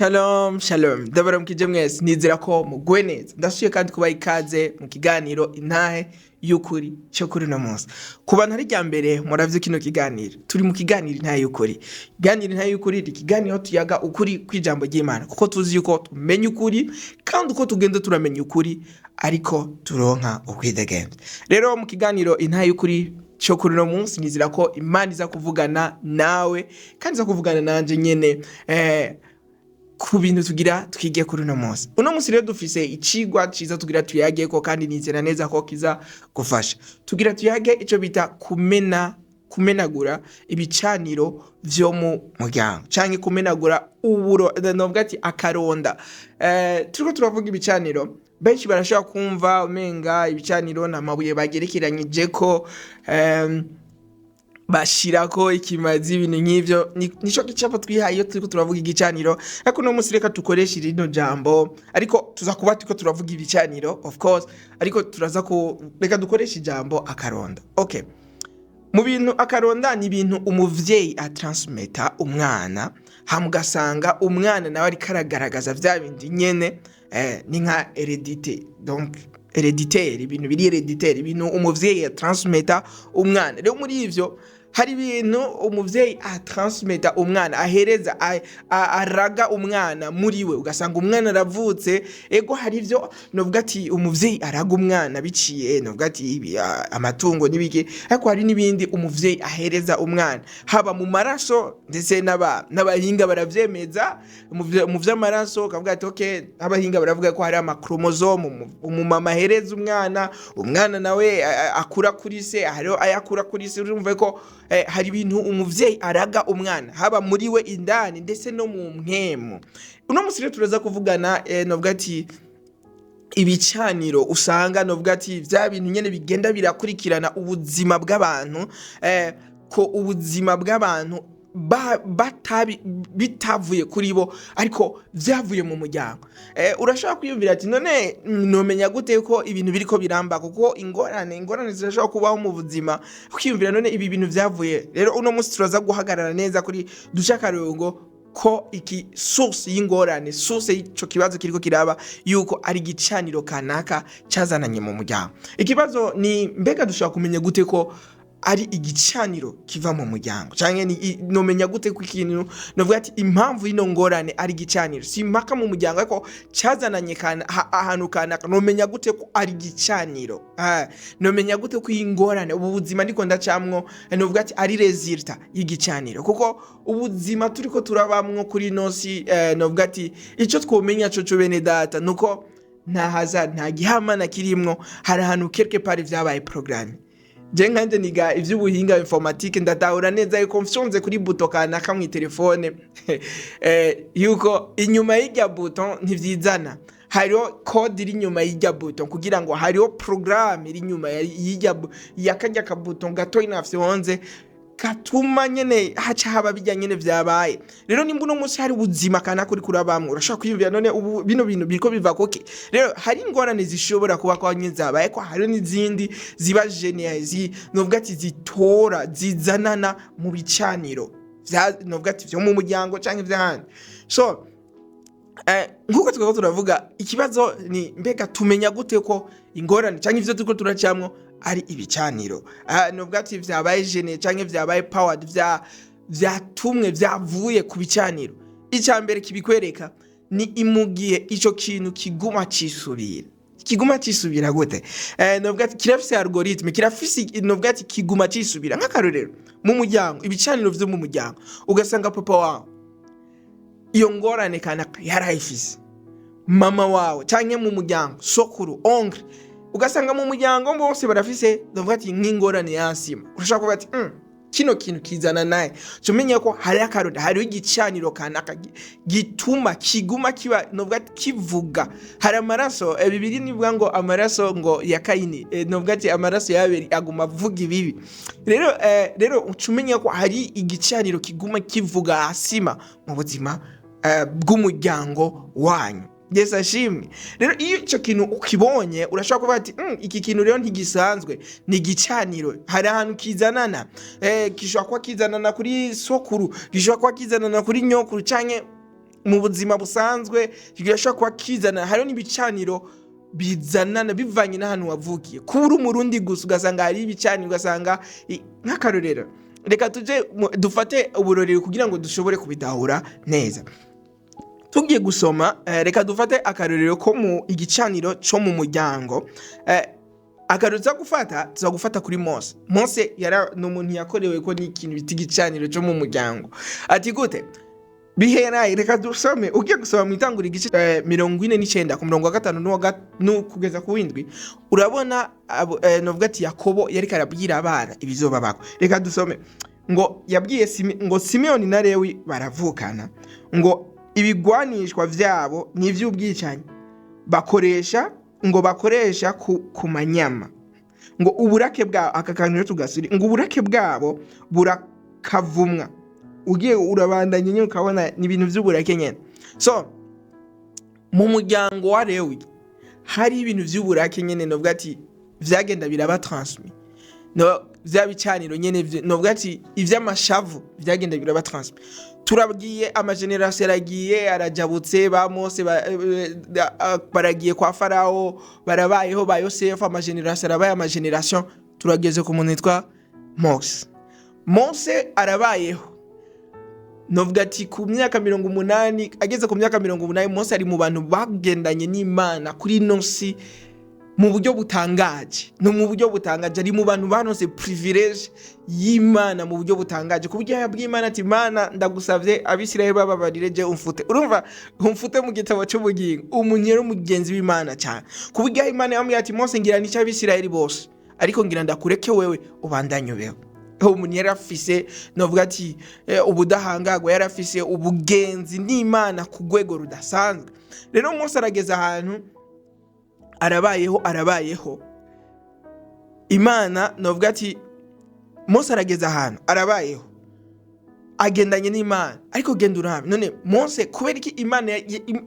Shalom, shalom. Ndabaramukije mwese nizera ko mugwe neza. Ndasubiye kandi kubaha ikaze mu kiganiro intahe y'ukuri cyo kuri no munsi. Ku bantu ari rya mbere muravye kino kiganiro. Turi mu kiganiro intahe y'ukuri. Kiganiro intahe y'ukuri ni kiganiro tuyaga ukuri kw'ijambo ry'Imana kuko tuzi yuko tumenya ukuri kandi uko tugenda turamenya ukuri ariko turonka ukwidegembya. Rero mu kiganiro intahe y'ukuri cyo kuri no munsi nizera ko Imana iza kuvugana nawe kandi iza kuvugana nanje nyene ku bintu tugira twige kuri uno munsi. Uno munsi rero dufise icigwa ciza tugira tuyage ko kandi nizera neza ko kiza gufasha. Tugira tuyage ico bita kumenagura ibicaniro vyo mu muryango canke kumenagura uburo novuga ati akaronda. Turiko turavuga ibicaniro benshi barashobora kumva umenga ibicaniro n'amabuye bagerekeranyije ko bashirako ikimazi ibintu nk'ivyo nico gicapo twihaye iyo turiko turavuga igicaniro ariko no munsi reka dukoresha rino jambo ariko tuza kuba turiko turavuga ibicaniro of course ariko turaza ko reka dukoresha ijambo akaronda. Okay, mu bintu akaronda ni ibintu umuvyeyi atransmeta umwana hamugasanga umwana nawe ari karagaragaza vya bindi nyene ni nka heredité, donc hereditaire, ibintu biri hereditaire, ibintu umuvyeyi atransmeta umwana. Rero muri ivyo hari ibintu umuvyeyi atransmeta umwana ahereza araga umwana muri we ugasanga umwana aravutse ego hari ivyo novuga ati umuvyeyi araga umwana biciye novuga ati amatungo nibike ariko hari nibindi umuvyeyi ahereza umwana haba mu maraso ndetse n'abahinga baravyemeza mu vy'amaraso kavuga ati okay abahinga baravuga ko hari amakromosomu umumama ahereza umwana nawe akura kuri se hariho ayakura kuri se urumva ko hari ibintu umuvyeyi araga umwana haba muri we indani ndetse no mu mpwemu. Uno munsi rero turaza kuvugana novuga ati ibicaniro usanga novuga ati vya bintu nyene bigenda birakurikirana ubuzima bw'abantu ko ubuzima bw'abantu bitavuye kuri bo ariko vyavuye mu muryango. Urashobora kwiyumvira ati none nomenya gute ko ibintu biriko biramba kuko ingorane zirashobora kubaho mu buzima kwiyumvira none ibi bintu vyavuye. Rero uno munsi turaza guhagarara neza kuri duca akarongo ko iki source y'ingorane source y'ico kibazo kiriko kiraba yuko ari gicaniro kanaka cazananye mu muryango. Ikibazo ni mbega dushobora kumenya gute ko ari igicaniro kiva mu muryango canke nomenya gute ko ikintu novuga ati impamvu ino ngorane ari igicaniro si mpaka mu muryango ariko cazananye ahantu kanaka nomenya gute ko ari igicaniro nomenya gute ko ingorane ubu buzima ndiko ndacamwo novuga ati ari resulta y'igicaniro kuko ubuzima turiko turabamwo kuri nosi novuga ati ico twomenya cyo bene data nuko nta hazard nta gihamana kirimwo hari ahantu quelque part vyabaye programme. Je nkanje niga ivy'ubuhinga informatique ndatahura neza yuko mfyonze kuri buto kanaka mu telefone yuko inyuma y'irya buto ntivyizana hariho code iri inyuma y'irya buto kugira ngo hariho programme iri inyuma y'akajya ka buto gato inafyonze katuma nyene haca haba bijya nyene vyabaye. Rero nimba uno munsi hari ubuzima kana kuri kurabamwe urashaka kwiyumvira none ubu bino bintu biriko biva koke. Rero hari ingorane zishobora kuba kwa nyene zabaye ko hari n'izindi ziba genealogy novuga ati zitora zizanana mu bicaniro novuga ati vyo mu muryango canke vyahandi. So nkuko twako turavuga ikibazo ni mbega tumenya gute ko ingorane canke ivyo turiko turacamwo ari ibicaniro novuga ati vyabaye gene canke vyabaye powered vyatumwe vyavuye ku bicaniro. Icambere kibikwereka ni imugiye ico kintu kiguma cisubira gute novuga ati kirafise algoritme kirafise novuga ati kiguma cisubira nk'akarorero mu muryango ibicaniro vyo mu muryango ugasanga papa wawe iyo ngorane kanaka yarayifise mama wawe canke mu muryango sokuru oncle ugasanga mu muryango bose barafise ndavuga ati nk'ingorane yasima urashaka kuvuga ati kino kintu kizana naye cumenya ko hari akaronda hari igicaniro kanaka gituma kiguma kiba novuga ati kivuga hari amaraso bibiri nivuga ngo amaraso ngo ya Kaini novuga ati amaraso yaberi aguma avuga ibibi. Rero ucumenya ko hari igicaniro kiguma kivuga asima mu buzima bw'umuryango wanyu. Yes ashimwe. Rero iyo ico kintu ukibonye urashaka kuvuga ati iki kintu rero ntigisanzwe ni gicaniro hari ahantu kizanana gishobora kwa kizanana kuri sokuru gishobora kwa kizanana kuri nyokuru canke mu buzima busanzwe kigashobora kuba kizana, hariho n'ibicaniro bizanana bivanye n'ahantu wavukiye. Kuba uri umurundi gusa ugasanga hari ibicaniro, ugasanga nk'akarorero, reka tuje dufate uburorero kugira ngo dushobore kubidahura neza. Tugiye gusoma reka dufate akarorero ko mu igicaniro cyo mu muryango. Akarorero tuza gufata kuri Mose. Mose yari n'umuntu yakorewe ko n'ikintu bita igicaniro cyo mu muryango. Ati gute? Bihera reka dusome, ugiye gusoma mu Itanguriro igice 49 ku murongo wa 5 kugeza ku 7, urabona novuga ati Yakobo yari karabwira abana ibizoba bako. Reka dusome ngo yabwiye ngo Simeoni na Lewi baravukana, ngo ibigwanishwa vyabo n'ivy'ubwicanyi bakoresha ku manyama, ngo uburake bwabo akakanyo tugasuri, ngo uburake bwabo burakavumwa. Ugiye urabandanye nyine ukabona ni ibintu vy'uburake nyene. So mu muryango wa Lewi hari ibintu vy'uburake nyene novuga ati vyagenda biraba transmit, no vyabicaniro nyene novuga ati ivy'amashavu vyagenda biraba transmit. Turabwiye amageneration aragiye arajabutse, ba Mose baragiye kwa Farao, barabayeho ba Yosefu, amageneration arabaye amageneration, turageze ku muntu witwa Mose arabayeho novuga ati ku myaka 80, ageze ku myaka 80 Mose ari mu bantu bagendanye n'Imana kuri nosi mu buryo butangaje. No mu buryo butangaje ari mu bantu banose privilege y'Imana mu buryo butangaje, ku buryo yabwiye Imana ati Mana ndagusavye Abisirayeli bababarire je umfute. Urumva umfute mu gitabo cy'ubugingo, umunyero mugenzi w'Imana cyane, ku buryo Imana yamubwiye ati Mose ngira nica Abisirayeli bose, ariko ngira ndakureke wewe ubandanye ubeho. Umuntu yarafise novuga ati ubudahangagwa, yarafise ubugenzi n'Imana ku rwego rudasanzwe. Rero Mose arageza ahantu arabayeho Imana novuga ati Mose arageza ahantu arabayeho agendanye n'Imana, ariko genda urabe none Mose kubera iki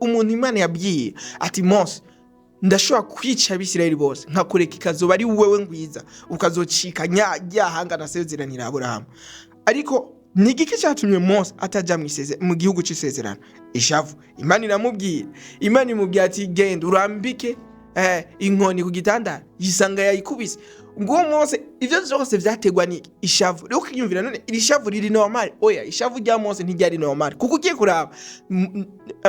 umuntu Imana yabwiye ati Mose ndashobora kwica Abisirayeli bose nkakureka ikazoba ari wewe ngwiza ukazocika nyahanga nasezeranira Aburahamu. Ariko ni igiki cyatumye Mose ataja mu gihugu cy'isezerano? Ishavu. Imana iramubwiye, Imana imubwiye ati genda urambike inkoni ku gitanda, yisanga yayikubise. Ngo Mose ivyo byose vyategwa ni ishavu. Rero ukiyumvira none iri shavu riri normal? Oya, ishavu rya Mose ntiryari normal, kuko ugiye kuraba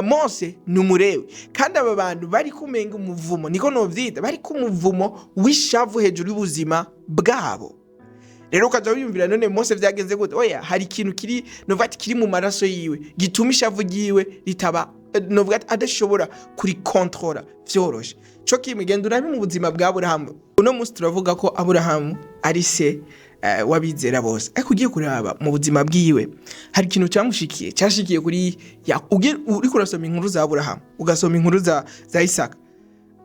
Mose ni umurewe, kandi aba bantu bari kumenga umuvumo, niko novyita, bari ku muvumo w'ishavu hejuru y'ubuzima bwabo. Rero ukaza wiyumvira none Mose vyagenze gute? Oya, hari ikintu kiri novati kiri mu maraso yiwe gituma ishavu ryiwe ritaba novuga adashobora kuri controller vyoroshe. Cyo kimigenda urabi mu buzima bwa Aburahamu. Uno munsi turavuga ko Aburahamu ari se wabizera bose, ariko ugiye kuraba mu buzima bwiwe hari ikintu cyamushikiye, cyashikiye kuri uri kurasoma inkuru za Aburahamu, ugasoma inkuru za Isaka,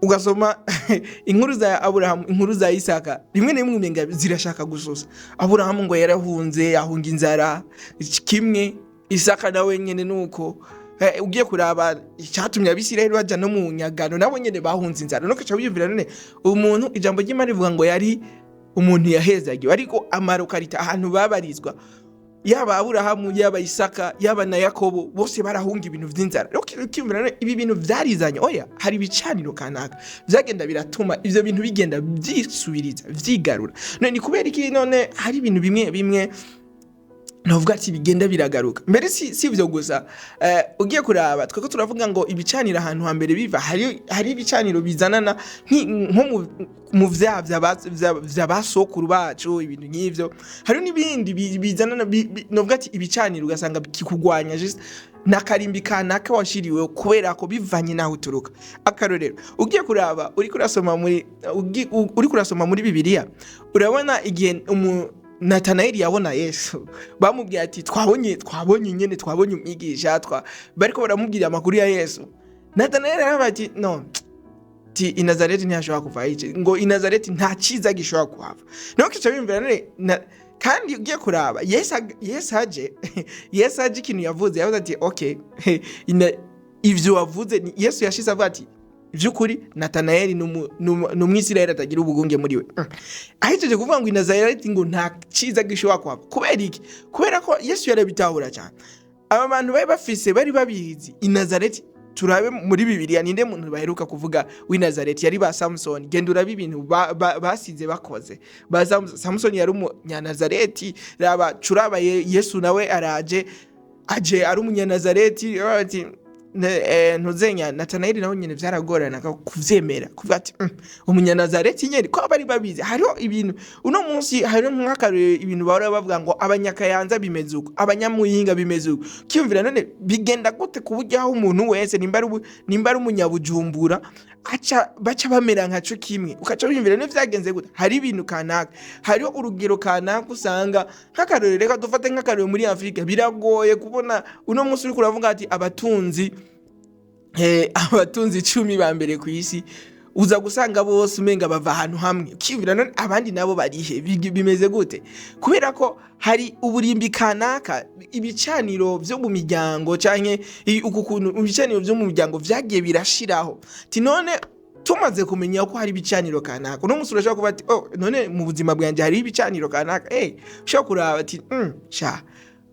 ugasoma inkuru za Aburahamu, inkuru za Isaka, rimwe na rimwe umenga zirashaka gusosa. Aburahamu ngo yarahunze, ahunga inzara kimwe, Isaka nawe nyene nuko. Ugiye kuraba icyatumye Abisirayeli baja no mu nyagano, nabo nyene bahunze inzara. No kaca biyumvira none umuntu ijambo ry'Imana rivuga ngo yari umuntu yahezagiwe, ariko amarokarita ahantu babarizwa yaba Aburahamu, yaba Isaka, yaba na Yakobo, bose barahunga ibintu vy'inzara. Rero ukiyumvira none ibi bintu vyarizanye, oya hari ibicaniro kanaka vyagenda biratuma ivyo bintu bigenda vyisubiriza vyigarura. None kubera iki none hari ibintu bimwe novuga ati bigenda biragaruka. Mbere si ivyo gusa, ugiye kuraba tweko turavuga ngo ibicanira ahantu hambere biva, hari ibicaniro bizanana nko mu vya basokuru bacu, ibintu nk'ivyo. Hari n'ibindi bizanana novuga ati ibicaniro ugasanga kikugwanya just nakarimbi kanaka washiriwe kubera ko bivanye naho uturuka. Akarorero ugiye kuraba uri kurasoma muri Bibiliya, urabona igihe Natanayeli yabona Yesu, bamubwiye ati twabonye umwigisha bariko baramubwira amakuru ya Yesu. Natanayeli arabati no ti Inazareti ntiyashobora kuva ice, ngo Inazareti nta ciza gishobora kuhava. No kica bimvira none kandi ugiye kuraba Yesu aje ikintu yavuze ati okay ivyo wavuze Yesu yashize avuga ati vyukuri Natanayeli n'umwisirayeli atagira ubugunge muri we. Ahiteje kuvuga ngo Inazareti ngo nta ciza gishobora kuhava. Kubera iki? Kubera ko Yesu yarabitahura cyane. aba bantu bari babizi i Nazareti. Turabe muri Bibiliya ninde muntu baheruka kuvuga w'i Nazareti? Yari ba Samson. Genda urabe ibintu basize bakoze. Samson yari umunyanazareti, raba curaba Yesu nawe aje ari umunyanazareti. Bati ntuzenya Natanaeli nawe nyene vyaragorana kuvyemera kuvuga ati umunyanazareti nyene ko bari babizi. Hariho ibintu uno munsi hariho nk'akarere ibintu bahora bavuga ngo abanyakayanza bimeze uko, abanyamuyinga bimeze uko. Kiyumvira none bigenda gute kuburyo aho umuntu wese nimba ari umunyabujumbura baca bamera nkaco kimwe, ukaca wiyumvira ne vyagenze gute? Hari ibintu kanaka, hariho urugero kanaka usanga nk'akarere, reka dufate nk'akarere muri Afrika biragoye kubona uno munsi uri kuravuga ati abatunzi 10 ba mbere ku isi, uza gusanga bose umenga bava ahantu hamwe. Ukiyumvira none abandi nabo barihe? Bimeze gute? Kubera ko hari uburimbi kanaka, ibicaniro vyo mu miryango canke ukuntu ibicaniro vyo mu miryango vyagiye birashiraho. Ti none tumaze kumenya ko hari ibicaniro kanaka, uno musi urashaka kuba ati none mu buzima bwanje hari ibicaniro kanaka. Ushaka kuraba ati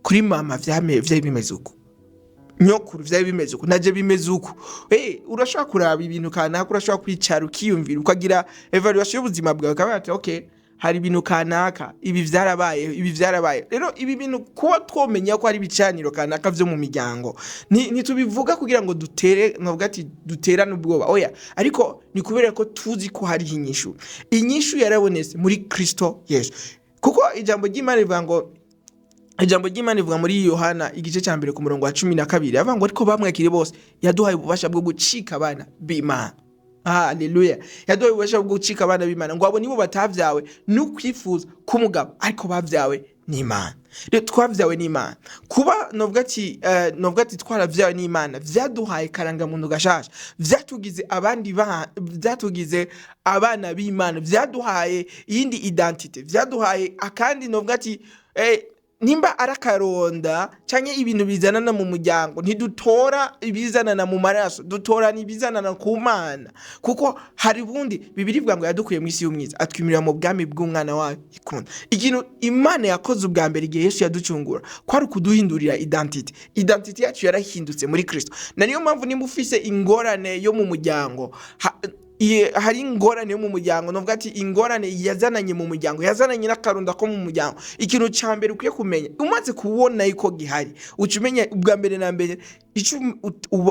kuri mama vyaye bimeze uko, nyokuru vyaye bimeze uko, naje bimeze uko. Urashaka kuraba ibintu kanaka, urashaka kwicara ukiyumvira ukagira evaluation y'ubuzima bwawe, ukaba ati hari ibintu kanaka, ibi vyarabaye. Rero ibi bintu kuba twomenya ko hari ibicaniro kanaka vyo mu miryango, ntitubivuga kugira ngo duterane ubwoba, ariko ni kubera ko tuzi ko hari inyishu yarabonetse muri Kristo Yesu. Kuko ijambo ry'Imana rivuga muri Yohana igice cya 1 ku murongo wa 12 avuga ngo ariko bamwakire bose yaduhaye ububasha bwo gucika abana b'Imana. Haleluya. Yaduhaye ububasha bwo gucika abana b'Imana, ngo abo nibo batavyawe n'ukwifuza k'umugabo, ariko bavyawe n'Imana. Rero twavyawe n'Imana. Kuba novuga ati twaravyawe n'Imana vyaduhaye karanga muntu gashasha, vyatugize abana b'Imana, vyaduhaye iyindi identite, vyaduhaye akandi novuga ati nimba arakaronda canke ibintu bizanana mu muryango, ntidutora ibizanana mu maraso, dutorana ibizanana ku Mana. Kuko hari bundi Bibiliya ivuga ngo yadukuye mu isi y'umwiza atwimirira mu bwami bw'umwana wayo ikunda. Ikintu Imana yakoze ubwa mbere igihe Yesu yaducungura kwari kuduhindurira identite yacu yarahindutse muri Kristo. Na niyo mpamvu nimba ufise ingorane yo mu muryango, hari ingorane yo mu muryango, novuga ati ingorane yazananye mu muryango, yazananye n'akaronda ko mu muryango, ikintu ca mbere ukwiye kumenya umaze kubona yuko gihari, ucumenya ubwa mbere na mbere ico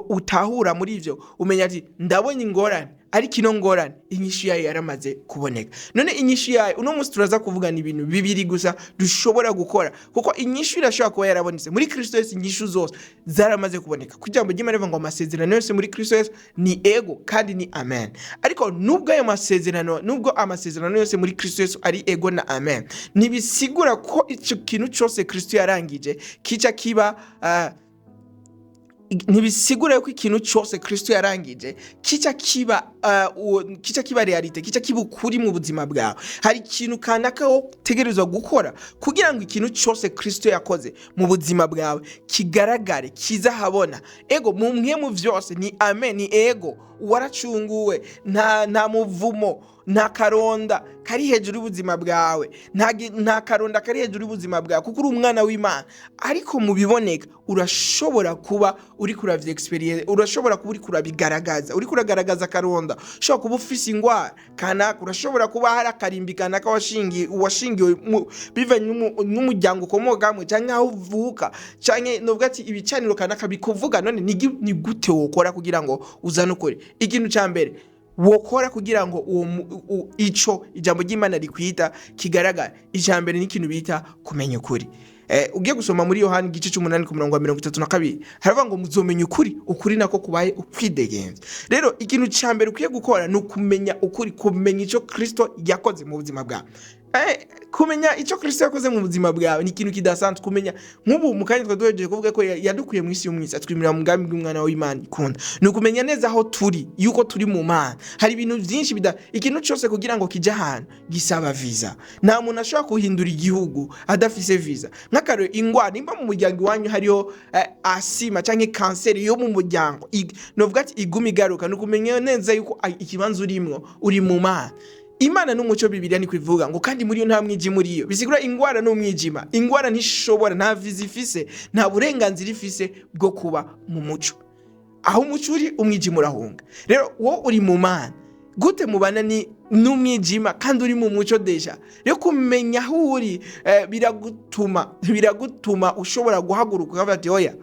utahura muri ivyo, umenya ati ndabonye ingorane, ariko ino ngorane inyishu yayo yaramaze kuboneka. None inyishu yayo uno munsi turaza kuvugana ibintu bibiri gusa dushobora gukora, kuko inyishu irashobora kuba yarabonetse muri Kristo Yesu. Inyishu zose zaramaze kuboneka. Kujambo ry'Imana rivuga ngo amasezerano yose muri Kristo Yesu ni ego kandi ni amen. Ariko nubwo amasezerano yose muri Kristo Yesu ari ego na amen, nibisigura ko ico kintu cyose Kristo yarangije kica kiba ntibisigura yuko ikintu cyose Kristo yarangije kica kiba realite, kica kiba ukuri mu buzima bwawe. Hari ikintu kanaka utegerezwa gukora kugira ngo ikintu cyose Kristo yakoze mu buzima bwawe kigaragare, kizahabona. Ego mu vyose ni amen, ni ego. Waracunguwe, nta muvumo, nta karonda kari hejuru y'ubuzima bwawe, nta karonda kari hejuru y'ubuzima bwawe, kuko uri umwana w'Imana. Ariko mu biboneka urashobora kuba uri kuravya experience, urashobora kuba uri kurabigaragaza, uri kuragaragaza karonda, ushobora kuba ufise ingwara kanaka, urashobora kuba hari akarimbi kanaka washingiwe bivanye n'umuryango ukomokamwe canke aho uvuka, canke novuga ati ibicaniro kanaka bikuvuga. None ni gute wokora kugira ngo uzane ukuri? Ikintu ca mbere wokora kugira ngo ico ijambo ry'Imana rikwita kigaragara, ijambere n'ikintu bita kumenya ukuri. Ugiye gusoma muri Yohana igice 8 ku murongo wa 32 haravuga ngo muzomenya ukuri nako kubaye ukwidegenza. Rero ikintu ca mbere ukwiye gukora no kumenya ukuri, kumenya ico Kristo yakoze mu buzima bwawe. Kumenya ico Kristo yakoze mu buzima bwawe ni ikintu kidasanzwe. Kumenya nk'ubu mukanya twadojeje kuvuga ko yadukuye mu isi y'umwiza atwimirira mu bwami bw'umwana w'Imana ikunda. Ni kumenya neza aho turi, yuko turi mu Mana. Hari ibintu byinshi ikintu cyose kugira ngo kije ahantu gisaba visa. Nta muntu ashobora kuhindura igihugu adafise visa. Nk'akaro ingwara nimba mu muryango wanyu hariho asima canke kanseri yo mu muryango, novuga ati igumi garuka, ni kumenya neza yuko ikibanzo urimwo uri mu Mana. Imana n'umuco Bibiliya niko ivuga ngo kandi muri yo nta mwijima uriyo. Bisigura ingwara n'umwijima. Ingwara ntishobora, nta vizi ifise, nta burenganzira ifise bwo kuba mu muco. Aho umuco uri, umwijima urahunga. Rero wowe uri mu Mana, gute mubana n'umwijima kandi uri mu muco deja? Rero kumenya aho uri biragutuma ushobora guhaguruka ukavuga ati oya,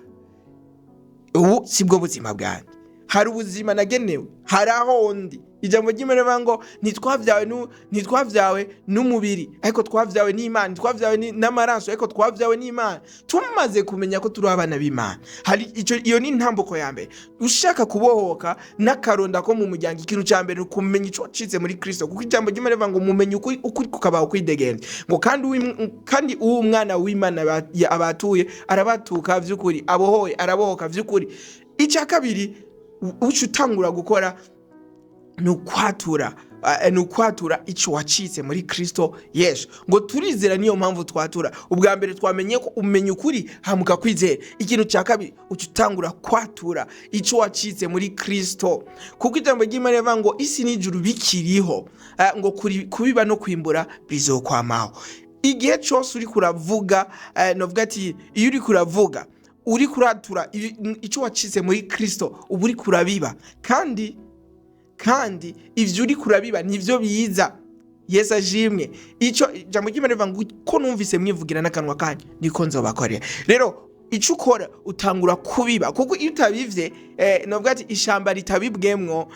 ubu sibwo buzima bwanjye, hari ubuzima nagenewe, hari aho ndi. Ijambo ry'Imana rivuga ngo ntitwavyawe n'umubiri ariko twavyawe n'Imana, ntitwavyawe n'amaraso ariko twavyawe n'Imana. Tumaze kumenya ko turi abana b'Imana, hari iyo ni intambuko ya mbere. Ushaka kubohoka n'akaronda ko mu muryango, ikintu cya mbere kumenya ico wacitse muri Kristo, kuko ijambo ry'Imana rivuga ngo mumenye ukuri kukabaho kwidegenza, ngo kandi uwo mwana w'Imana abatuye arabatuka vy'ukuri, abohoye arabohoka vy'ukuri. Icya kabiri uco utangura gukora nukwatura ico wacitse muri Kristo Yesu. Ngo turizera, niyo mpamvu twatura. Ubwa mbere twamenye ko umenya ukuri hamuka kwizera. Ikintu cya kabiri ucutangura kwatura ico wacitse muri Kristo, kuko ijambo ry'Imana rivuga ngo isi n'ijuru bikiriho, ngo kubiba no kwimbura bizokwamaho. Igihe cyose uri kuravuga, novuga ati iyo uri kuravuga uri kuratura ico wacitse muri Kristo, ubu uri kurabiba, kandi ivyo uri kurabiba nivyo biza. Yesu ajimwe. Ico jambo ry'Imana rivuga ngo ko numvise mwivugira n'akanwa kanyu niko nzobakorera. Rero ico ukora utangura kubiba, kuko iyo utabivye novuga ati ishamba ritabibwemwo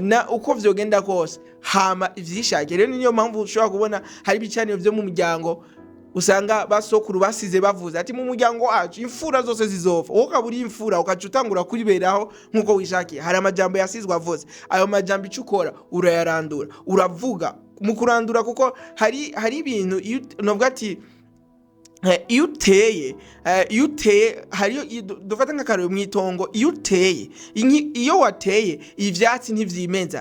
na uko vyogenda kose hama ivyishake. Rero niyo mpamvu ushobora kubona hari ibicaniro vyo mu muryango usanga basokuru basize bavuze ati mu muryango wacu imfura zose zizopfa, wowe ukaba uri imfura ukaca utangura kuriberaho nkuko wishakiye. Hari amajambo yasizwe avuze, ayo majambo icyo ukora urayarandura, uravuga mu kurandura, kuko hari ibintu novuga ati iyo uteye hariyo dufata nk'akarero mw'itongo. Iyo wateye ivyatsi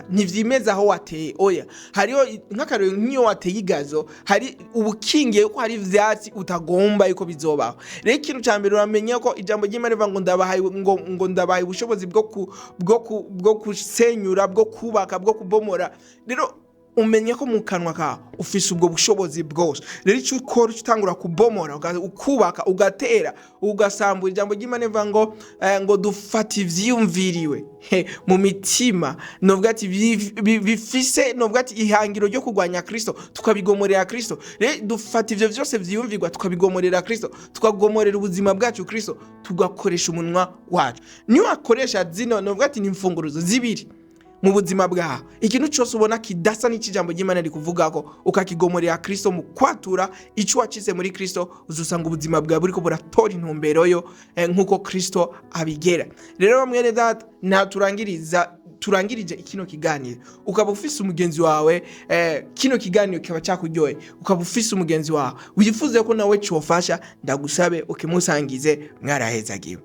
ntivyimeza aho wateye, oya. Hariyo nk'akarero nk'iyo wateye igazo, hari ubukingiye ko hari ivyatsi utagomba yuko bizobaho. Rero ikintu cya mbere uramenya ko ijambo ry'Imana rivuga ngo ndabahaye ubushobozi bwo kusenyura, bwo kubaka, bwo kubomora. Rero umenye ko mu kanwa ka ufise ubwo bushobozi bwose. Rero icyo ukora utangura kubomora, ukubaka, ugatera, ugasambura. Ijambo ry'Imana rivuga ngo dufata ivyiyumviriwe mu mitima, novuga ati bifise novuga ati ihangiro ryo kurwanya Kristo, tukabigomorera Kristo. Rero dufata ivyo vyose vyiyumvirwa tukabigomorera Kristo, tukagomorera ubuzima bwacu Kristo, tugakoresha umunwa wacu. Niyo akoresha zino novuga ati n'imfunguruzo zibiri mu buzima bwawe. Ikintu cyose ubona kidasa n'ikijambo ry'Imana rikuvugako ukakigomorera Kristo, mu kwatura ico wacitse muri Kristo, uzusanga ubuzima bwawe buriko buratora intumbero yo nkuko Kristo abigera. Rero bamwe data turangirije ikino kiganiro, ukaba ufise umugenzi wawe kino kiganiro kiba cyakuryoye, ukaba ufise umugenzi wawe wifuze ko nawe cyofasha, ndagusabe ukimusangize. Mwarahezagiwe.